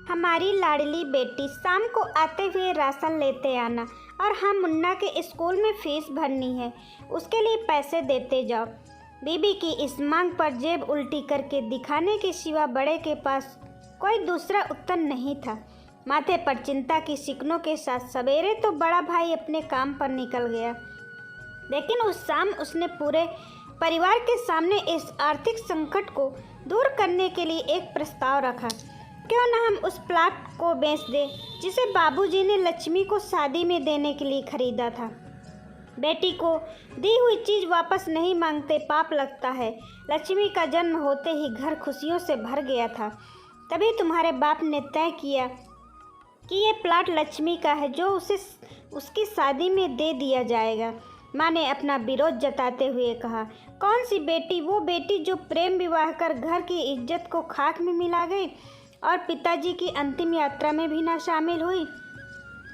हमारी लाडली बेटी शाम को आते हुए राशन लेते आना और हाँ, मुन्ना के स्कूल में फीस भरनी है, उसके लिए पैसे देते जाओ। बीबी की इस मांग पर जेब उल्टी करके दिखाने के सिवा बड़े के पास कोई दूसरा उत्तर नहीं था। माथे पर चिंता की शिकनों के साथ सवेरे तो बड़ा भाई अपने काम पर निकल गया, लेकिन उस शाम उसने पूरे परिवार के सामने इस आर्थिक संकट को दूर करने के लिए एक प्रस्ताव रखा। क्यों ना हम उस प्लाट को बेच दें जिसे बाबूजी ने लक्ष्मी को शादी में देने के लिए खरीदा था। बेटी को दी हुई चीज़ वापस नहीं मांगते पाप लगता है। लक्ष्मी का जन्म होते ही घर खुशियों से भर गया था। तभी तुम्हारे बाप ने तय किया कि ये प्लाट लक्ष्मी का है, जो उसे उसकी शादी में दे दिया जाएगा। माँ ने अपना विरोध जताते हुए कहा, कौन सी बेटी? वो बेटी जो प्रेम विवाह कर घर की इज्जत को खाक में मिला गई और पिताजी की अंतिम यात्रा में भी ना शामिल हुई।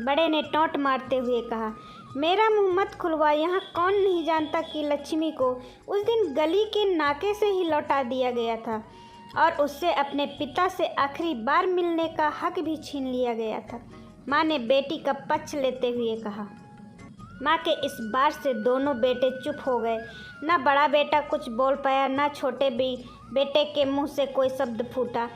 बड़े ने टोंट मारते हुए कहा, मेरा मुंह मत खुलवा। यहाँ कौन नहीं जानता कि लक्ष्मी को उस दिन गली के नाके से ही लौटा दिया गया था और उससे अपने पिता से आखिरी बार मिलने का हक भी छीन लिया गया था। माँ ने बेटी का पक्ष लेते हुए कहा। माँ के इस बार से दोनों बेटे चुप हो गए। ना बड़ा बेटा कुछ बोल पाया, ना छोटे बेटे के मुंह से कोई शब्द फूटा।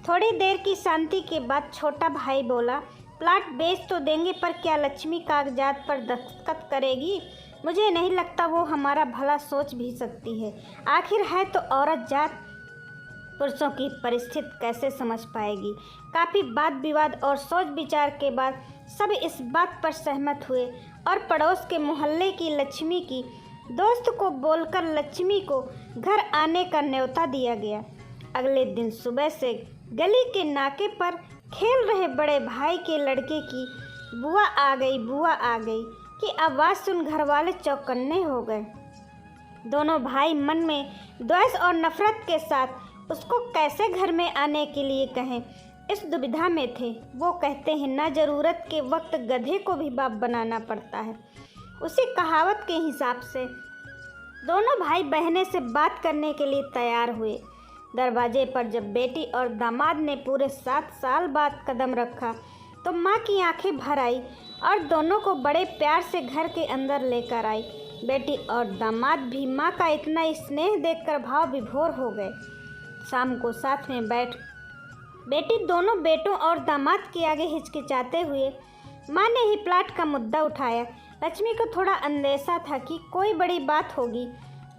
थोड़ी देर की शांति के बाद छोटा भाई बोला, प्लाट बेच तो देंगे, पर क्या लक्ष्मी कागजात पर दस्तखत करेगी? मुझे नहीं लगता वो हमारा भला सोच भी सकती है। आखिर है तो औरत जात, पुरुषों की परिस्थिति कैसे समझ पाएगी? काफ़ी वाद विवाद और सोच विचार के बाद सब इस बात पर सहमत हुए और पड़ोस के मोहल्ले की लक्ष्मी की दोस्त को बोलकर लक्ष्मी को घर आने का न्योता दिया गया। अगले दिन सुबह से गली के नाके पर खेल रहे बड़े भाई के लड़के की बुआ आ गई की आवाज़ सुन घर वाले चौकन्ने हो गए। दोनों भाई मन में द्वेष और नफरत के साथ उसको कैसे घर में आने के लिए कहें, इस दुविधा में थे। वो कहते हैं, ना ज़रूरत के वक्त गधे को भी बाप बनाना पड़ता है। उसी कहावत के हिसाब से दोनों भाई बहनें से बात करने के लिए तैयार हुए। दरवाजे पर जब बेटी और दामाद ने पूरे 7 साल बाद कदम रखा तो माँ की आंखें भर आई और दोनों को बड़े प्यार से घर के अंदर लेकर आई। बेटी और दामाद भी माँ का इतना स्नेह देखकर भाव विभोर हो गए। शाम को साथ में बैठ बेटी दोनों बेटों और दामाद के आगे हिचकिचाते हुए माँ ने ही प्लाट का मुद्दा उठाया। लक्ष्मी को थोड़ा अंदेशा था कि कोई बड़ी बात होगी।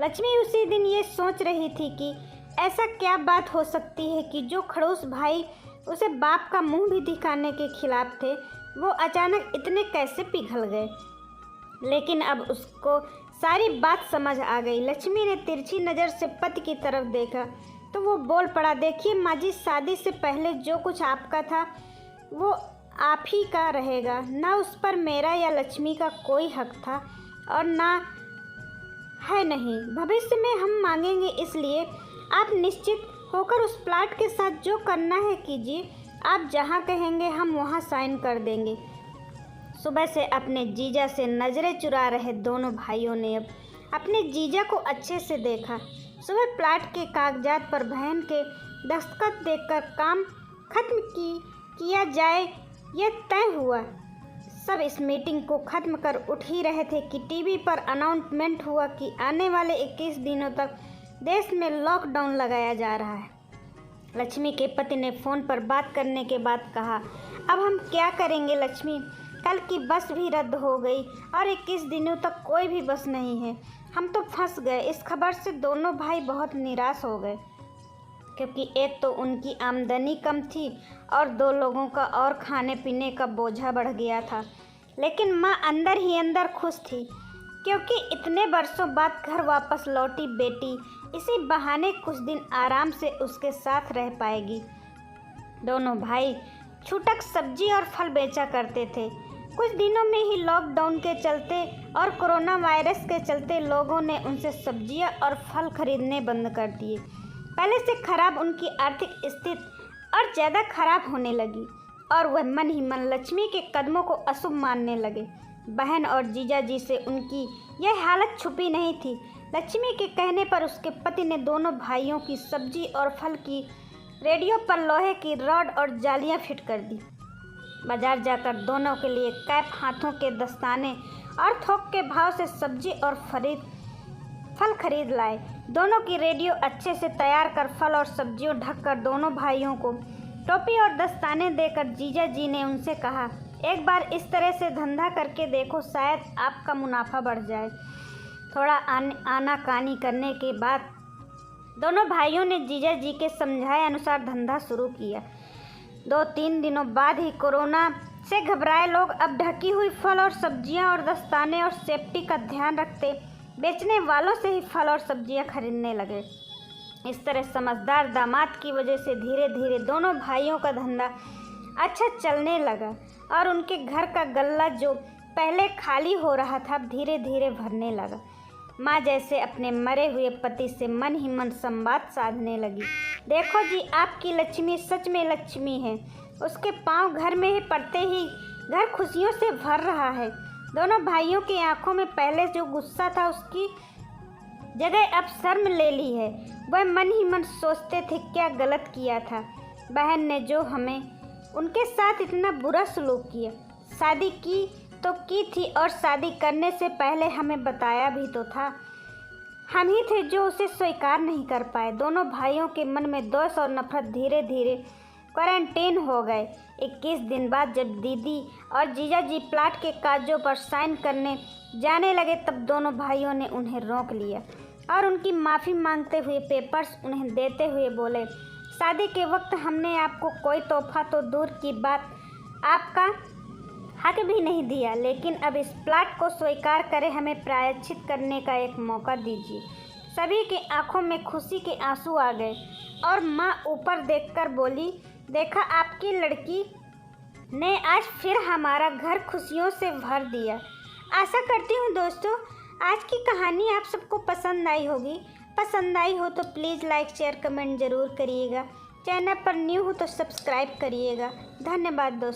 लक्ष्मी उसी दिन ये सोच रही थी कि ऐसा क्या बात हो सकती है कि जो खड़ूस भाई उसे बाप का मुंह भी दिखाने के खिलाफ थे, वो अचानक इतने कैसे पिघल गए। लेकिन अब उसको सारी बात समझ आ गई। लक्ष्मी ने तिरछी नज़र से पति की तरफ देखा तो वो बोल पड़ा, देखिए माँ जी, शादी से पहले जो कुछ आपका था वो आप ही का रहेगा। ना उस पर मेरा या लक्ष्मी का कोई हक था और ना है नहीं। भविष्य में हम मांगेंगे, इसलिए आप निश्चित होकर उस प्लाट के साथ जो करना है कीजिए। आप जहाँ कहेंगे हम वहाँ साइन कर देंगे। सुबह से अपने जीजा से नज़रें चुरा रहे दोनों भाइयों ने अब अपने जीजा को अच्छे से देखा। सुबह प्लाट के कागजात पर बहन के दस्तखत देखकर काम खत्म किया जाए यह तय हुआ। सब इस मीटिंग को ख़त्म कर उठ ही रहे थे कि टीवी पर अनाउंसमेंट हुआ कि आने वाले 21 दिनों तक देश में लॉकडाउन लगाया जा रहा है। लक्ष्मी के पति ने फ़ोन पर बात करने के बाद कहा, अब हम क्या करेंगे लक्ष्मी? कल की बस भी रद्द हो गई और 21 दिनों तक कोई भी बस नहीं है। हम तो फंस गए। इस खबर से दोनों भाई बहुत निराश हो गए, क्योंकि एक तो उनकी आमदनी कम थी और 2 लोगों का और खाने पीने का बोझा बढ़ गया था। लेकिन माँ अंदर ही अंदर खुश थी, क्योंकि इतने बरसों बाद घर वापस लौटी बेटी इसी बहाने कुछ दिन आराम से उसके साथ रह पाएगी। दोनों भाई छूटक सब्जी और फल बेचा करते थे। कुछ दिनों में ही लॉकडाउन के चलते और कोरोना वायरस के चलते लोगों ने उनसे सब्जियां और फल खरीदने बंद कर दिए। पहले से खराब उनकी आर्थिक स्थिति और ज़्यादा खराब होने लगी और वह मन ही मन लक्ष्मी के कदमों को अशुभ मानने लगे। बहन और जीजा जी से उनकी यह हालत छुपी नहीं थी। लक्ष्मी के कहने पर उसके पति ने दोनों भाइयों की सब्जी और फल की रेडियो पर लोहे की रॉड और जालियां फिट कर दी। बाजार जाकर दोनों के लिए कैप, हाथों के दस्ताने और थोक के भाव से सब्जी और फल खरीद लाए। दोनों की रेडियो अच्छे से तैयार कर फल और सब्जियों ढककर दोनों भाइयों को टोपी और दस्ताने देकर जीजा जी ने उनसे कहा, एक बार इस तरह से धंधा करके देखो, शायद आपका मुनाफा बढ़ जाए। थोड़ा आनाकानी करने के बाद दोनों भाइयों ने जीजा जी के समझाए अनुसार धंधा शुरू किया। 2-3 दिनों बाद ही कोरोना से घबराए लोग अब ढकी हुई फल और सब्जियां और दस्ताने और सेफ्टी का ध्यान रखते बेचने वालों से ही फल और सब्जियां खरीदने लगे। इस तरह समझदार दामाद की वजह से धीरे धीरे दोनों भाइयों का धंधा अच्छा चलने लगा और उनके घर का गल्ला जो पहले खाली हो रहा था धीरे धीरे भरने लगा। माँ जैसे अपने मरे हुए पति से मन ही मन संवाद साधने लगी। देखो जी, आपकी लक्ष्मी सच में लक्ष्मी है। उसके पांव घर में ही पड़ते ही घर खुशियों से भर रहा है। दोनों भाइयों की आंखों में पहले जो गुस्सा था उसकी जगह अब शर्म ले ली है। वह मन ही मन सोचते थे क्या गलत किया था बहन ने जो हमें उनके साथ इतना बुरा सलूक किया। शादी की तो की थी और शादी करने से पहले हमें बताया भी तो था। हम ही थे जो उसे स्वीकार नहीं कर पाए। दोनों भाइयों के मन में दोष और नफरत धीरे धीरे क्वारंटीन हो गए। 21 दिन बाद जब दीदी और जीजा जी प्लाट के कागजों पर साइन करने जाने लगे तब दोनों भाइयों ने उन्हें रोक लिया और उनकी माफ़ी मांगते हुए पेपर्स उन्हें देते हुए बोले, शादी के वक्त हमने आपको कोई तोहफा तो दूर की बात आपका हक भी नहीं दिया, लेकिन अब इस प्लाट को स्वीकार करें, हमें प्रायश्चित करने का एक मौका दीजिए। सभी की आंखों में खुशी के आंसू आ गए और माँ ऊपर देखकर बोली, देखा आपकी लड़की ने आज फिर हमारा घर खुशियों से भर दिया। आशा करती हूँ दोस्तों आज की कहानी आप सबको पसंद आई होगी। पसंद आई हो तो प्लीज़ लाइक, शेयर, कमेंट ज़रूर करिएगा। चैनल पर न्यू हो तो सब्सक्राइब करिएगा। धन्यवाद दोस्तों।